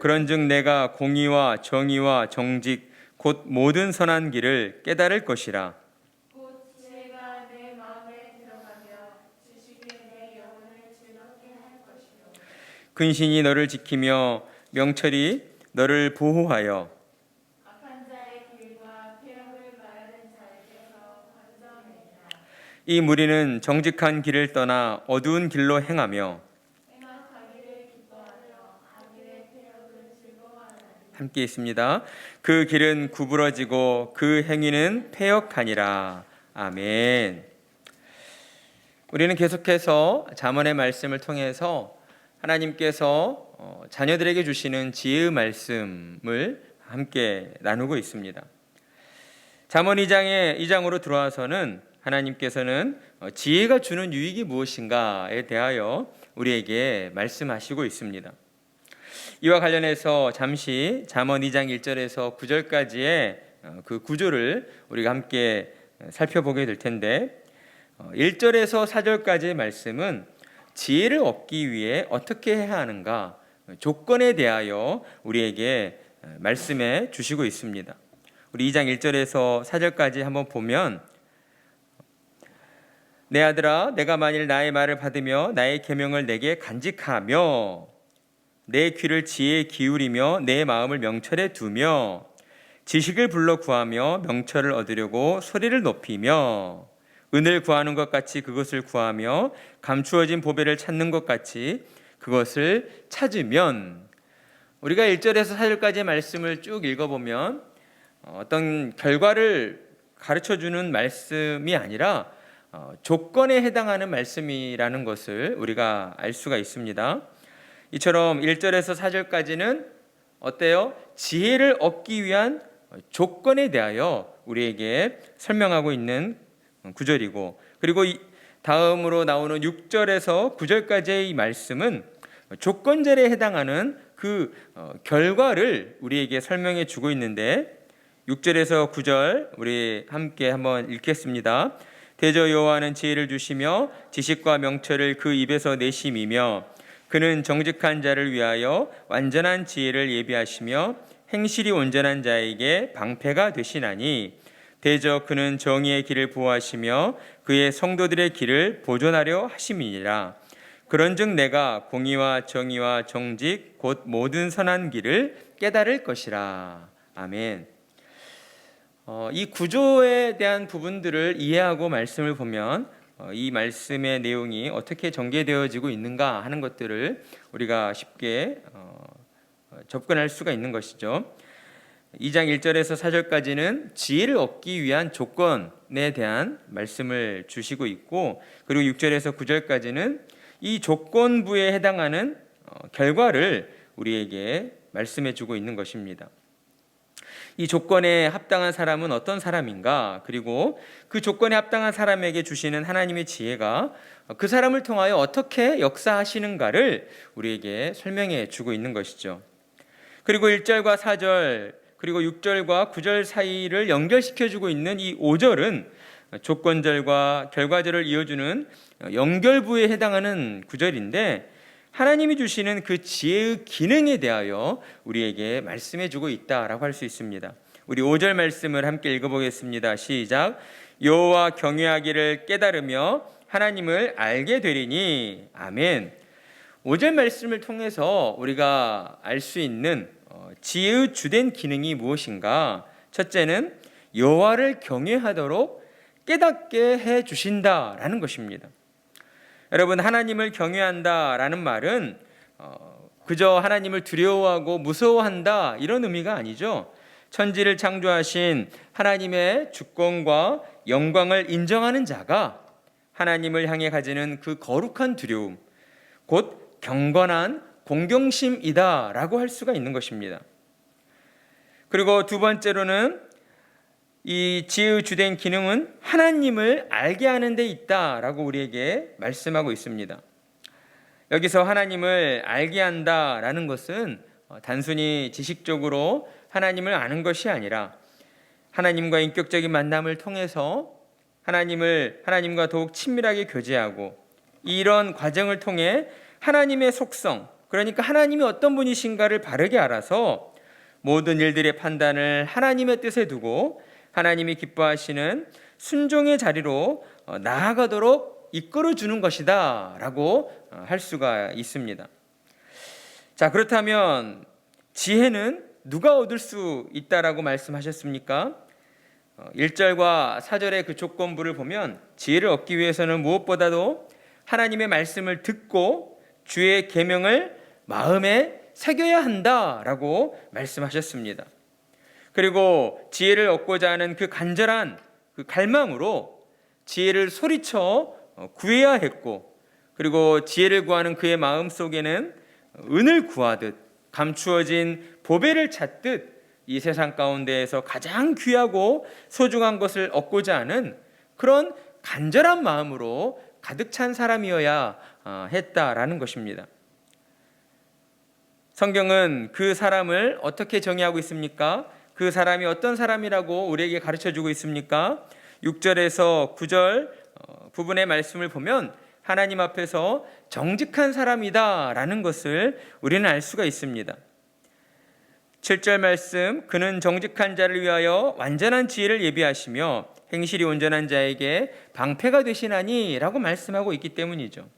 그런즉 내가 공의와 정의와 정직 곧 모든 선한 길을 깨달을 것이라. 곧 지혜가 내 마음에 들어가며 지식이 내 영혼을 즐겁게 할 것이요 근신이 너를 지키며 명철이 너를 보호하여 악한 자의 길과 폐역을 말하는 자에게서 건져내리라. 이 무리는 정직한 길을 떠나 어두운 길로 행하며 행악하기를 기뻐하며 악일의 폐역을 즐거워하나니 함께 있습니다. 그 길은 구부러지고 그 행위는 패역하니라. 아멘. 우리는 계속해서 잠언의 말씀을 통해서 하나님께서 자녀들에게 주시는 지혜의 말씀을 함께 나누고 있습니다. 잠언 2장으로 들어와서는 하나님께서는 지혜가 주는 유익이 무엇인가에 대하여 우리에게 말씀하시고 있습니다. 이와 관련해서 잠시 잠언 2장 1절에서 9절까지의 그 구조를 우리가 함께 살펴보게 될 텐데, 1절에서 4절까지의 말씀은 지혜를 얻기 위해 어떻게 해야 하는가 조건에 대하여 우리에게 말씀해 주시고 있습니다. 우리 2장 1절에서 4절까지 한번 보면, 내 아들아 내가 만일 나의 말을 받으며 나의 계명을 내게 간직하며 내 귀를 지혜에 기울이며 내 마음을 명철에 두며 지식을 불러 구하며 명철을 얻으려고 소리를 높이며 은을 구하는 것 같이 그것을 구하며 감추어진 보배를 찾는 것 같이 그것을 찾으면, 우리가 1절에서 4절까지의 말씀을 쭉 읽어보면 어떤 결과를 가르쳐주는 말씀이 아니라 조건에 해당하는 말씀이라는 것을 우리가 알 수가 있습니다. 이처럼 1절에서 4절까지는 어때요? 지혜를 얻기 위한 조건에 대하여 우리에게 설명하고 있는 구절이고, 그리고 다음으로 나오는 6절에서 9절까지의 이 말씀은 조건절에 해당하는 그 결과를 우리에게 설명해 주고 있는데, 6절에서 9절 우리 함께 한번 읽겠습니다. 대저 여호와는 지혜를 주시며 지식과 명철을 그 입에서 내심이며 그는 정직한 자를 위하여 완전한 지혜를 예비하시며 행실이 온전한 자에게 방패가 되시나니 대저 그는 정의의 길을 보호하시며 그의 성도들의 길을 보존하려 하심이니라. 그런즉 내가 공의와 정의와 정직 곧 모든 선한 길을 깨달을 것이라. 아멘. 이 구조에 대한 부분들을 이해하고 말씀을 보면 이 말씀의 내용이 어떻게 전개되어지고 있는가 하는 것들을 우리가 쉽게 접근할 수가 있는 것이죠. 2장 1절에서 4절까지는 지혜를 얻기 위한 조건에 대한 말씀을 주시고 있고, 그리고 6절에서 9절까지는 이 조건부에 해당하는 결과를 우리에게 말씀해 주고 있는 것입니다. 이 조건에 합당한 사람은 어떤 사람인가, 그리고 그 조건에 합당한 사람에게 주시는 하나님의 지혜가 그 사람을 통하여 어떻게 역사하시는가를 우리에게 설명해 주고 있는 것이죠. 그리고 1절과 4절 그리고 6절과 9절 사이를 연결시켜주고 있는 이 5절은 조건절과 결과절을 이어주는 연결부에 해당하는 구절인데, 하나님이 주시는 그 지혜의 기능에 대하여 우리에게 말씀해주고 있다라고 할 수 있습니다. 우리 5절 말씀을 함께 읽어보겠습니다. 시작. 여호와 경외하기를 깨달으며 하나님을 알게 되리니. 아멘. 5절 말씀을 통해서 우리가 알 수 있는 지혜의 주된 기능이 무엇인가? 첫째는 여호와를 경외하도록 깨닫게 해 주신다라는 것입니다. 여러분, 하나님을 경외한다라는 말은 그저 하나님을 두려워하고 무서워한다 이런 의미가 아니죠. 천지를 창조하신 하나님의 주권과 영광을 인정하는 자가 하나님을 향해 가지는 그 거룩한 두려움, 곧 경건한 공경심이다라고 할 수가 있는 것입니다. 그리고 두 번째로는 이 지혜의 주된 기능은 하나님을 알게 하는 데 있다라고 우리에게 말씀하고 있습니다. 여기서 하나님을 알게 한다라는 것은 단순히 지식적으로 하나님을 아는 것이 아니라 하나님과 인격적인 만남을 통해서 하나님과 더욱 친밀하게 교제하고, 이런 과정을 통해 하나님의 속성, 그러니까 하나님이 어떤 분이신가를 바르게 알아서 모든 일들의 판단을 하나님의 뜻에 두고 하나님이 기뻐하시는 순종의 자리로 나아가도록 이끌어주는 것이다 라고 할 수가 있습니다. 자, 그렇다면 지혜는 누가 얻을 수 있다라고 말씀하셨습니까? 1절과 4절의 그 조건부를 보면 지혜를 얻기 위해서는 무엇보다도 하나님의 말씀을 듣고 주의 계명을 마음에 새겨야 한다라고 말씀하셨습니다. 그리고 지혜를 얻고자 하는 그 간절한 그 갈망으로 지혜를 소리쳐 구해야 했고, 그리고 지혜를 구하는 그의 마음 속에는 은을 구하듯 감추어진 보배를 찾듯 이 세상 가운데에서 가장 귀하고 소중한 것을 얻고자 하는 그런 간절한 마음으로 가득 찬 사람이어야 했다라는 것입니다. 성경은 그 사람을 어떻게 정의하고 있습니까? 그 사람이 어떤 사람이라고 우리에게 가르쳐주고 있습니까? 6절에서 9절 부분의 말씀을 보면 하나님 앞에서 정직한 사람이다라는 것을 우리는 알 수가 있습니다. 7절 말씀, 그는 정직한 자를 위하여 완전한 지혜를 예비하시며 행실이 온전한 자에게 방패가 되시나니 라고 말씀하고 있기 때문이죠.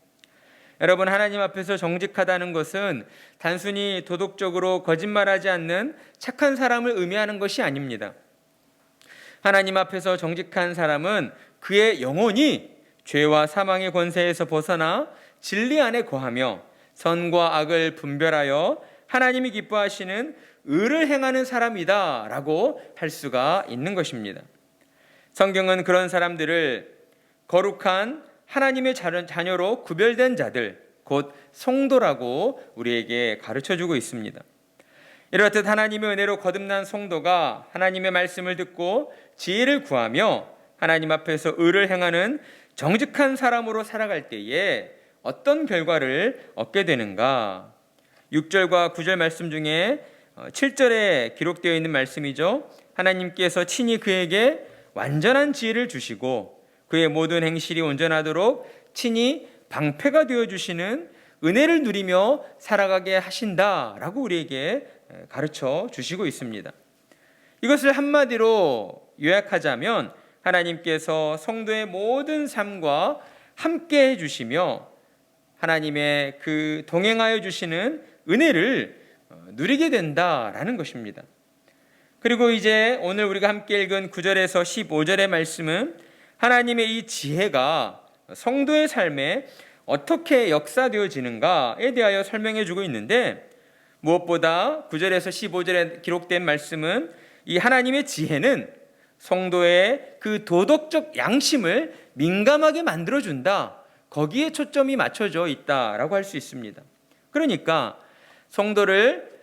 여러분, 하나님 앞에서 정직하다는 것은 단순히 도덕적으로 거짓말하지 않는 착한 사람을 의미하는 것이 아닙니다. 하나님 앞에서 정직한 사람은 그의 영혼이 죄와 사망의 권세에서 벗어나 진리 안에 거하며 선과 악을 분별하여 하나님이 기뻐하시는 의를 행하는 사람이다 라고 할 수가 있는 것입니다. 성경은 그런 사람들을 거룩한 하나님의 자녀로 구별된 자들, 곧 성도라고 우리에게 가르쳐주고 있습니다. 이렇듯 하나님의 은혜로 거듭난 성도가 하나님의 말씀을 듣고 지혜를 구하며 하나님 앞에서 의를 행하는 정직한 사람으로 살아갈 때에 어떤 결과를 얻게 되는가? 6절과 9절 말씀 중에 7절에 기록되어 있는 말씀이죠. 하나님께서 친히 그에게 완전한 지혜를 주시고 그의 모든 행실이 온전하도록 친히 방패가 되어주시는 은혜를 누리며 살아가게 하신다라고 우리에게 가르쳐 주시고 있습니다. 이것을 한마디로 요약하자면 하나님께서 성도의 모든 삶과 함께 해주시며 하나님의 그 동행하여 주시는 은혜를 누리게 된다라는 것입니다. 그리고 이제 오늘 우리가 함께 읽은 9절에서 15절의 말씀은 하나님의 이 지혜가 성도의 삶에 어떻게 역사되어지는가에 대하여 설명해 주고 있는데, 무엇보다 9절에서 15절에 기록된 말씀은 이 하나님의 지혜는 성도의 그 도덕적 양심을 민감하게 만들어준다, 거기에 초점이 맞춰져 있다라고 할 수 있습니다. 그러니까 성도를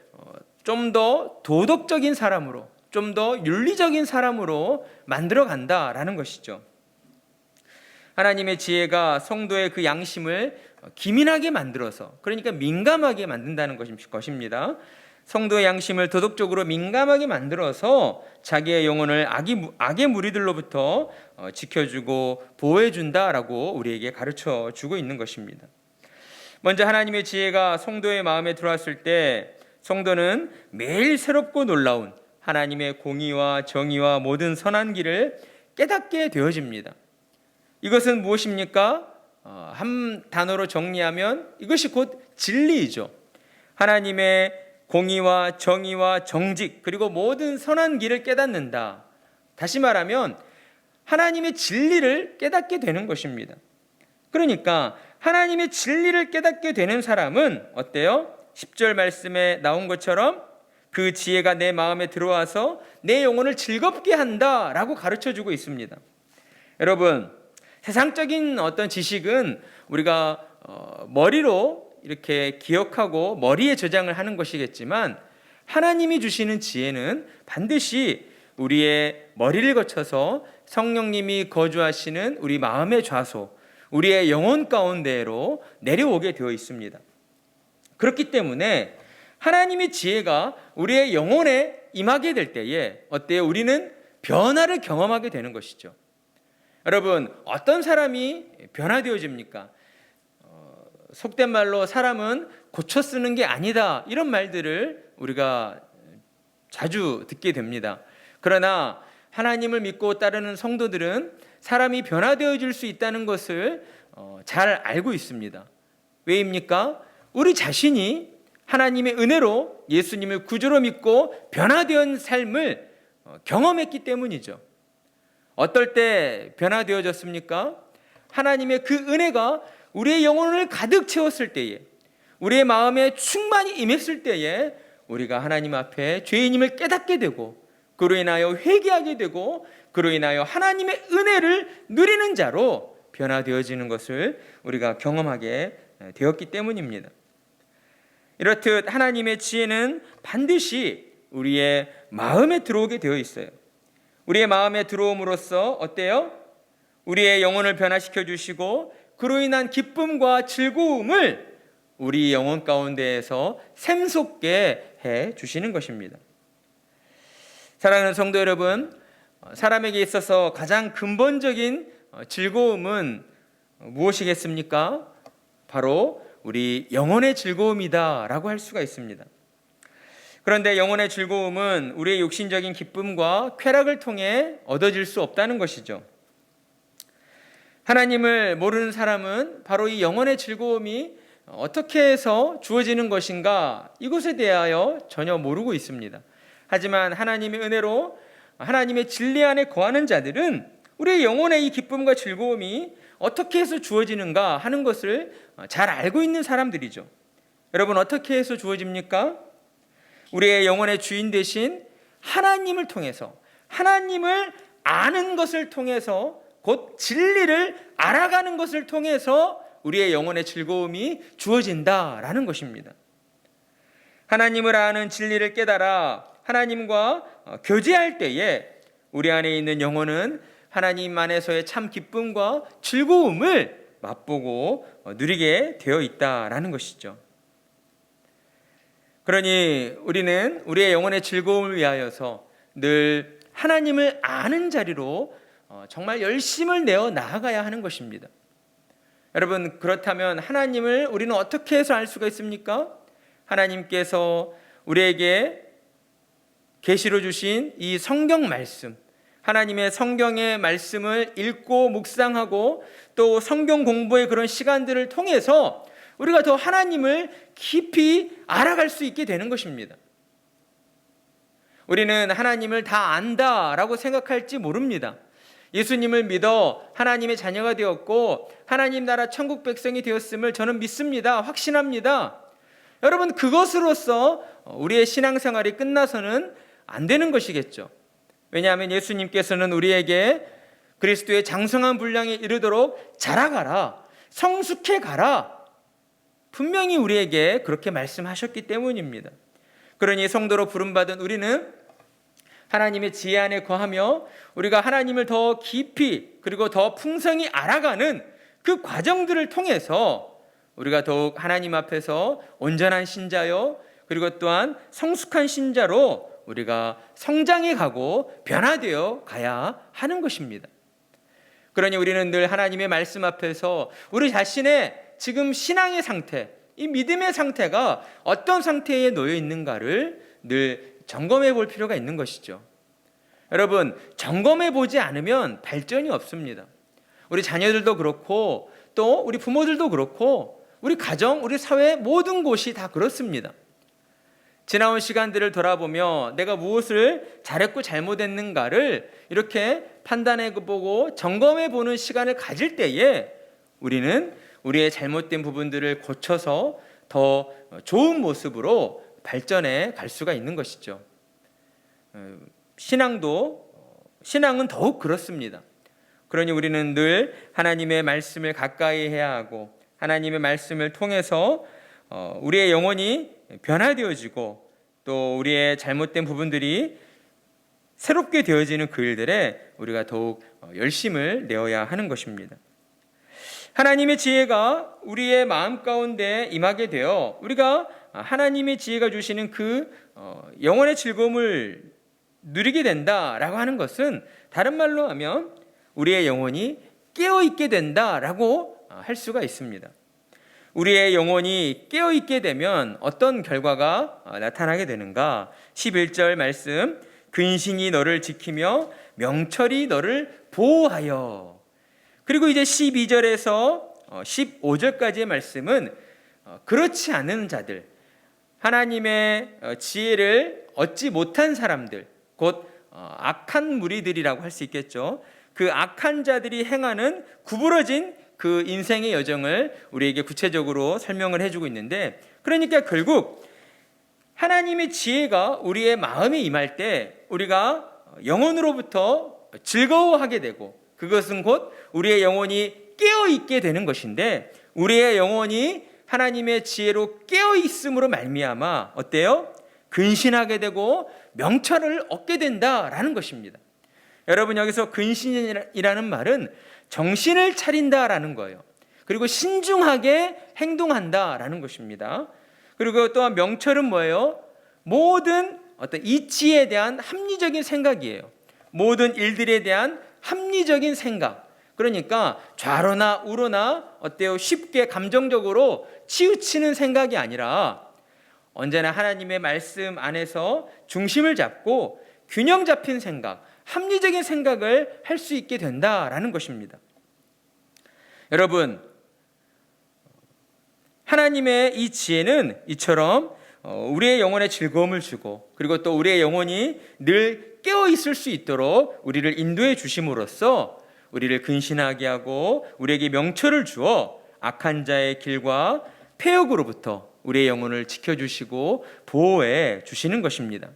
좀 더 도덕적인 사람으로, 좀 더 윤리적인 사람으로 만들어 간다라는 것이죠. 하나님의 지혜가 성도의 그 양심을 기민하게 만들어서, 그러니까 민감하게 만든다는 것입니다. 성도의 양심을 도덕적으로 민감하게 만들어서 자기의 영혼을 악의 무리들로부터 지켜주고 보호해준다라고 우리에게 가르쳐주고 있는 것입니다. 먼저 하나님의 지혜가 성도의 마음에 들어왔을 때 성도는 매일 새롭고 놀라운 하나님의 공의와 정의와 모든 선한 길을 깨닫게 되어집니다. 이것은 무엇입니까? 한 단어로 정리하면 이것이 곧 진리이죠. 하나님의 공의와 정의와 정직, 그리고 모든 선한 길을 깨닫는다. 다시 말하면 하나님의 진리를 깨닫게 되는 것입니다. 그러니까 하나님의 진리를 깨닫게 되는 사람은 어때요? 10절 말씀에 나온 것처럼 그 지혜가 내 마음에 들어와서 내 영혼을 즐겁게 한다라고 가르쳐주고 있습니다. 여러분, 세상적인 어떤 지식은 우리가 머리로 이렇게 기억하고 머리에 저장을 하는 것이겠지만, 하나님이 주시는 지혜는 반드시 우리의 머리를 거쳐서 성령님이 거주하시는 우리 마음의 좌소, 우리의 영혼 가운데로 내려오게 되어 있습니다. 그렇기 때문에 하나님의 지혜가 우리의 영혼에 임하게 될 때에 어때요? 우리는 변화를 경험하게 되는 것이죠. 여러분, 어떤 사람이 변화되어집니까? 속된 말로 사람은 고쳐 쓰는 게 아니다, 이런 말들을 우리가 자주 듣게 됩니다. 그러나 하나님을 믿고 따르는 성도들은 사람이 변화되어질 수 있다는 것을 잘 알고 있습니다. 왜입니까? 우리 자신이 하나님의 은혜로 예수님을 구주로 믿고 변화된 삶을 경험했기 때문이죠. 어떨 때 변화되어졌습니까? 하나님의 그 은혜가 우리의 영혼을 가득 채웠을 때에, 우리의 마음에 충만히 임했을 때에 우리가 하나님 앞에 죄인임을 깨닫게 되고, 그로 인하여 회개하게 되고, 그로 인하여 하나님의 은혜를 누리는 자로 변화되어지는 것을 우리가 경험하게 되었기 때문입니다. 이렇듯 하나님의 지혜는 반드시 우리의 마음에 들어오게 되어 있어요. 우리의 마음에 들어옴으로써 어때요? 우리의 영혼을 변화시켜 주시고, 그로 인한 기쁨과 즐거움을 우리 영혼 가운데에서 샘솟게 해 주시는 것입니다. 사랑하는 성도 여러분, 사람에게 있어서 가장 근본적인 즐거움은 무엇이겠습니까? 바로 우리 영혼의 즐거움이다라고 할 수가 있습니다. 그런데 영혼의 즐거움은 우리의 육신적인 기쁨과 쾌락을 통해 얻어질 수 없다는 것이죠. 하나님을 모르는 사람은 바로 이 영혼의 즐거움이 어떻게 해서 주어지는 것인가, 이것에 대하여 전혀 모르고 있습니다. 하지만 하나님의 은혜로 하나님의 진리 안에 거하는 자들은 우리의 영혼의 이 기쁨과 즐거움이 어떻게 해서 주어지는가 하는 것을 잘 알고 있는 사람들이죠. 여러분, 어떻게 해서 주어집니까? 우리의 영혼의 주인 되신 하나님을 통해서, 하나님을 아는 것을 통해서, 곧 진리를 알아가는 것을 통해서 우리의 영혼의 즐거움이 주어진다라는 것입니다. 하나님을 아는 진리를 깨달아 하나님과 교제할 때에 우리 안에 있는 영혼은 하나님 안에서의 참 기쁨과 즐거움을 맛보고 누리게 되어 있다라는 것이죠. 그러니 우리는 우리의 영혼의 즐거움을 위하여서 늘 하나님을 아는 자리로 정말 열심을 내어 나아가야 하는 것입니다. 여러분, 그렇다면 하나님을 우리는 어떻게 해서 알 수가 있습니까? 하나님께서 우리에게 계시로 주신 이 성경 말씀, 하나님의 성경의 말씀을 읽고 묵상하고 또 성경 공부의 그런 시간들을 통해서 우리가 더 하나님을 깊이 알아갈 수 있게 되는 것입니다. 우리는 하나님을 다 안다라고 생각할지 모릅니다. 예수님을 믿어 하나님의 자녀가 되었고 하나님 나라 천국 백성이 되었음을 저는 믿습니다. 확신합니다. 여러분, 그것으로서 우리의 신앙생활이 끝나서는 안 되는 것이겠죠. 왜냐하면 예수님께서는 우리에게 그리스도의 장성한 분량에 이르도록 자라가라, 성숙해 가라, 분명히 우리에게 그렇게 말씀하셨기 때문입니다. 그러니 성도로 부름받은 우리는 하나님의 지혜 안에 거하며 우리가 하나님을 더 깊이 그리고 더 풍성히 알아가는 그 과정들을 통해서 우리가 더욱 하나님 앞에서 온전한 신자요, 그리고 또한 성숙한 신자로 우리가 성장해 가고 변화되어 가야 하는 것입니다. 그러니 우리는 늘 하나님의 말씀 앞에서 우리 자신의 지금 신앙의 상태, 이 믿음의 상태가 어떤 상태에 놓여 있는가를 늘 점검해 볼 필요가 있는 것이죠. 여러분, 점검해 보지 않으면 발전이 없습니다. 우리 자녀들도 그렇고 또 우리 부모들도 그렇고 우리 가정, 우리 사회 모든 곳이 다 그렇습니다. 지나온 시간들을 돌아보며 내가 무엇을 잘했고 잘못했는가를 이렇게 판단해 보고 점검해 보는 시간을 가질 때에 우리는 우리의 잘못된 부분들을 고쳐서 더 좋은 모습으로 발전해 갈 수가 있는 것이죠. 신앙은 더욱 그렇습니다. 그러니 우리는 늘 하나님의 말씀을 가까이 해야 하고 하나님의 말씀을 통해서 우리의 영혼이 변화되어지고 또 우리의 잘못된 부분들이 새롭게 되어지는 그 일들에 우리가 더욱 열심을 내어야 하는 것입니다. 하나님의 지혜가 우리의 마음 가운데 임하게 되어 우리가 하나님의 지혜가 주시는 그 영혼의 즐거움을 누리게 된다라고 하는 것은 다른 말로 하면 우리의 영혼이 깨어있게 된다라고 할 수가 있습니다. 우리의 영혼이 깨어있게 되면 어떤 결과가 나타나게 되는가? 11절 말씀, 근신이 너를 지키며 명철이 너를 보호하여. 그리고 이제 12절에서 15절까지의 말씀은 그렇지 않은 자들, 하나님의 지혜를 얻지 못한 사람들, 곧 악한 무리들이라고 할 수 있겠죠. 그 악한 자들이 행하는 구부러진 그 인생의 여정을 우리에게 구체적으로 설명을 해주고 있는데, 그러니까 결국 하나님의 지혜가 우리의 마음에 임할 때 우리가 영혼으로부터 즐거워하게 되고, 그것은 곧 우리의 영혼이 깨어있게 되는 것인데, 우리의 영혼이 하나님의 지혜로 깨어있음으로 말미암아 어때요? 근신하게 되고 명철을 얻게 된다라는 것입니다. 여러분, 여기서 근신이라는 말은 정신을 차린다라는 거예요. 그리고 신중하게 행동한다라는 것입니다. 그리고 또한 명철은 뭐예요? 모든 어떤 이치에 대한 합리적인 생각이에요. 모든 일들에 대한 합리적인 생각. 그러니까 좌로나 우로나 어때요? 쉽게 감정적으로 치우치는 생각이 아니라 언제나 하나님의 말씀 안에서 중심을 잡고 균형 잡힌 생각, 합리적인 생각을 할 수 있게 된다라는 것입니다. 여러분, 하나님의 이 지혜는 이처럼 우리의 영혼에 즐거움을 주고, 그리고 또 우리의 영혼이 늘 깨어 있을 수 있도록 우리를 인도해 주심으로써 우리를 근신하게 하고 우리에게 명철을 주어 악한 자의 길과 폐역으로부터 우리의 영혼을 지켜주시고 보호해 주시는 것입니다.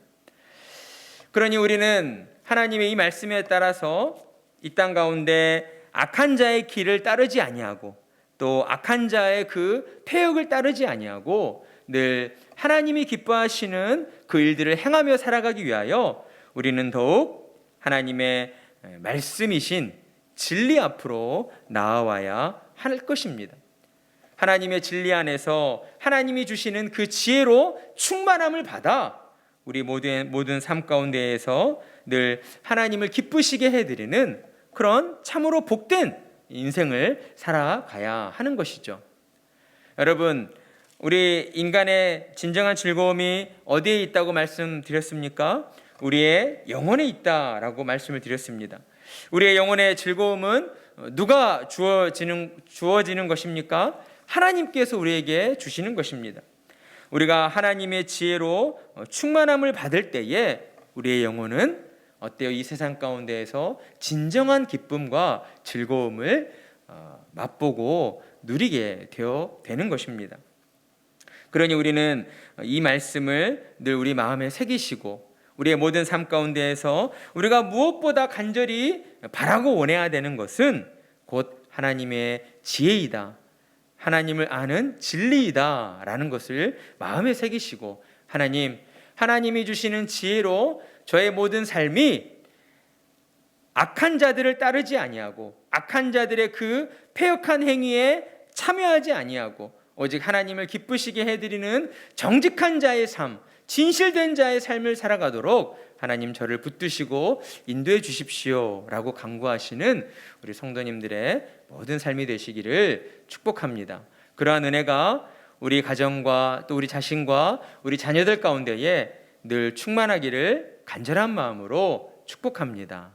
그러니 우리는 하나님의 이 말씀에 따라서 이 땅 가운데 악한 자의 길을 따르지 아니하고, 또 악한 자의 그 폐역을 따르지 아니하고 늘 하나님이 기뻐하시는 그 일들을 행하며 살아가기 위하여 우리는 더욱 하나님의 말씀이신 진리 앞으로 나아와야 할 것입니다. 하나님의 진리 안에서 하나님이 주시는 그 지혜로 충만함을 받아 우리 모든 삶 가운데에서 늘 하나님을 기쁘시게 해드리는 그런 참으로 복된 인생을 살아가야 하는 것이죠. 여러분, 우리 인간의 진정한 즐거움이 어디에 있다고 말씀드렸습니까? 우리의 영혼에 있다라고 말씀을 드렸습니다. 우리의 영혼의 즐거움은 누가 주어지는 것입니까? 하나님께서 우리에게 주시는 것입니다. 우리가 하나님의 지혜로 충만함을 받을 때에 우리의 영혼은 어때요? 이 세상 가운데에서 진정한 기쁨과 즐거움을 맛보고 누리게 되는 것입니다. 그러니 우리는 이 말씀을 늘 우리 마음에 새기시고 우리의 모든 삶 가운데에서 우리가 무엇보다 간절히 바라고 원해야 되는 것은 곧 하나님의 지혜이다, 하나님을 아는 진리이다 라는 것을 마음에 새기시고, 하나님이 주시는 지혜로 저의 모든 삶이 악한 자들을 따르지 아니하고 악한 자들의 그 패역한 행위에 참여하지 아니하고 오직 하나님을 기쁘시게 해드리는 정직한 자의 삶, 진실된 자의 삶을 살아가도록 하나님 저를 붙드시고 인도해 주십시오 라고 간구하시는 우리 성도님들의 모든 삶이 되시기를 축복합니다. 그러한 은혜가 우리 가정과 또 우리 자신과 우리 자녀들 가운데에 늘 충만하기를 간절한 마음으로 축복합니다.